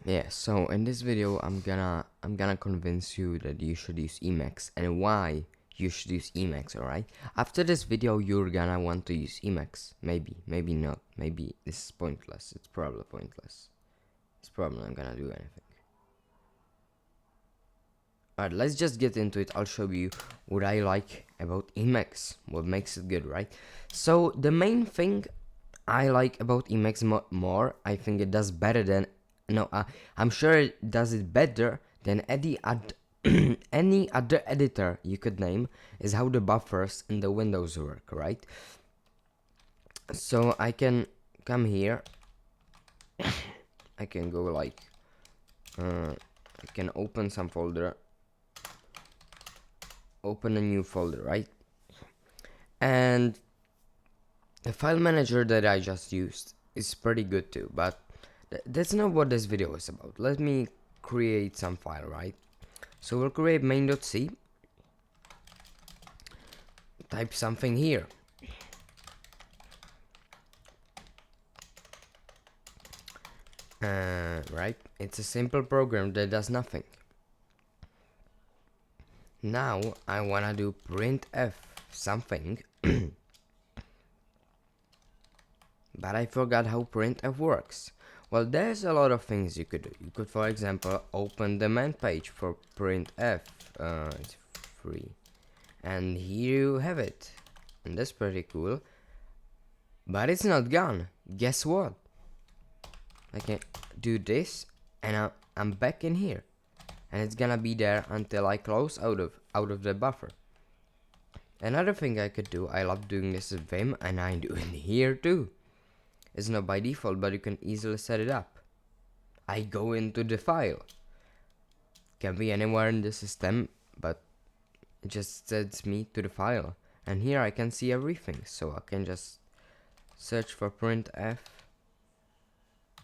Yeah, so in this video I'm gonna convince you that you should use emacs and why you should use emacs. Alright, after this video you're gonna want to use emacs, maybe not, maybe this is pointless. It's probably pointless. It's probably not gonna do anything. Alright, let's just get into it. I'll show you what I like about emacs, what makes it good, right? So the main thing I like about emacs more, I think it does better than I'm sure it does it better than any other editor you could name, is how the buffers in the windows work, right? So I can come here, I can go like I can open some folder, open a new folder, right? And the file manager that I just used is pretty good too, but that's not what this video is about. Let me create some file, right? So we'll create main.c, type something here, right? It's a simple program that does nothing. Now I wanna do printf something but I forgot how printf works. Well, there's a lot of things you could do. You could, for example, open the main page for printf. It's free, and here you have it, and that's pretty cool. But it's not gone. Guess what? I can do this, and I'm back in here, and it's gonna be there until I close out of the buffer. Another thing I could do, I love doing this with Vim, and I do it here too. It's not by default, but you can easily set it up. I go into the file. Can be anywhere in the system, but it just sends me to the file. And here I can see everything, so I can just search for printf.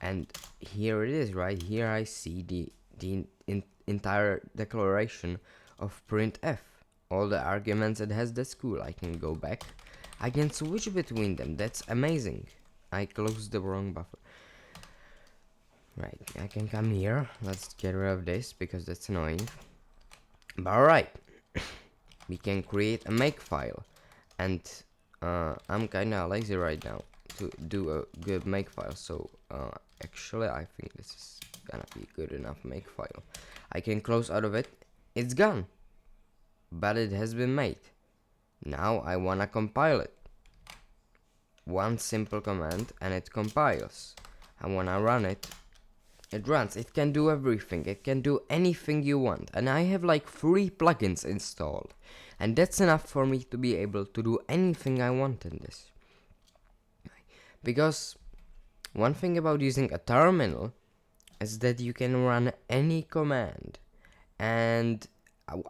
And here it is, right? Here I see the entire declaration of printf. All the arguments it has, that's cool. I can go back. I can switch between them, that's amazing. I closed the wrong buffer. Right, I can come here. Let's get rid of this because that's annoying. But alright, we can create a makefile, and I'm kinda lazy right now to do a good makefile. So actually, I think this is gonna be good enough makefile. I can close out of it. It's gone, but it has been made. Now I wanna compile it. One simple command and it compiles. And when I run it, it runs. It can do everything. It can do anything you want. And I have like 3 plugins installed, and that's enough for me to be able to do anything I want in this. Because one thing about using a terminal is that you can run any command, and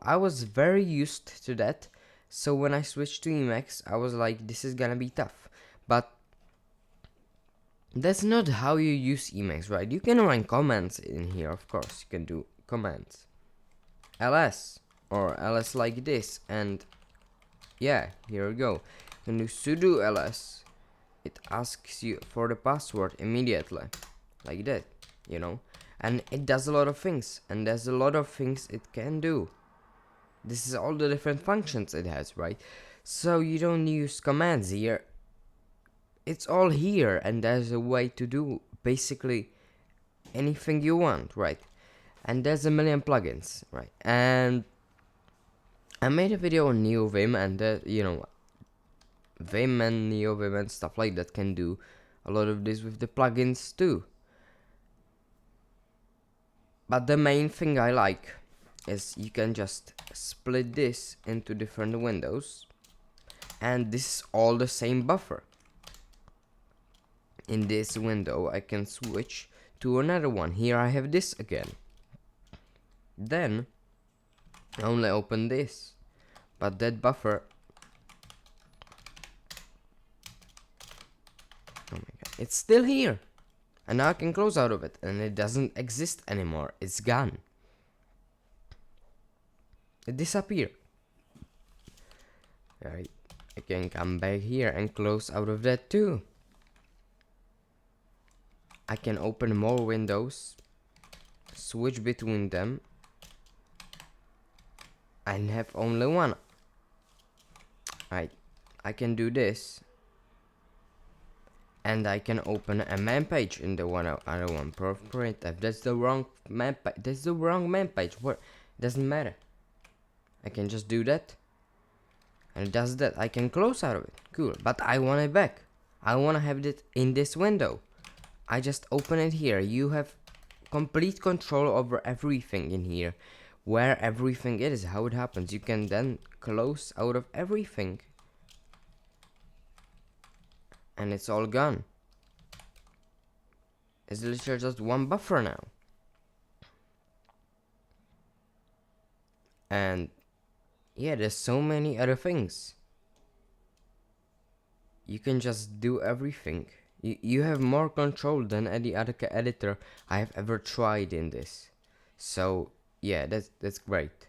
I was very used to that. So when I switched to Emacs, I was like, this is gonna be tough. But that's not how you use Emacs, right? You can run commands in here, of course. You can do commands ls or ls like this, and yeah, here we go. When you sudo ls, it asks you for the password immediately, like that, you know, and it does a lot of things, and there's a lot of things it can do. This is all the different functions it has, right? So you don't use commands here. It's all here, and there's a way to do basically anything you want, right? And there's a million plugins, right? And I made a video on NeoVim, and Vim and NeoVim and stuff like that can do a lot of this with the plugins too. But the main thing I like is you can just split this into different windows, and this is all the same buffer. In this window I can switch to another one. Here I have this again. Then I only open this, but that buffer, oh my god, it's still here. And now I can close out of it, and it doesn't exist anymore. It's gone. It disappeared. Alright, I can come back here and close out of that too. I can open more windows, switch between them and have only one. I can do this, and I can open a man page in the other one. Printf. That's the wrong man page. That's the wrong man page. What? Doesn't matter. I can just do that, and it does that. I can close out of it. Cool. But I want it back. I want to have it in this window. I just open it here. You have complete control over everything in here, where everything is, how it happens. You can then close out of everything, and it's all gone. It's literally just one buffer now. And yeah, there's so many other things. You can just do everything. You have more control than any other editor I have ever tried in this. So yeah, that's great.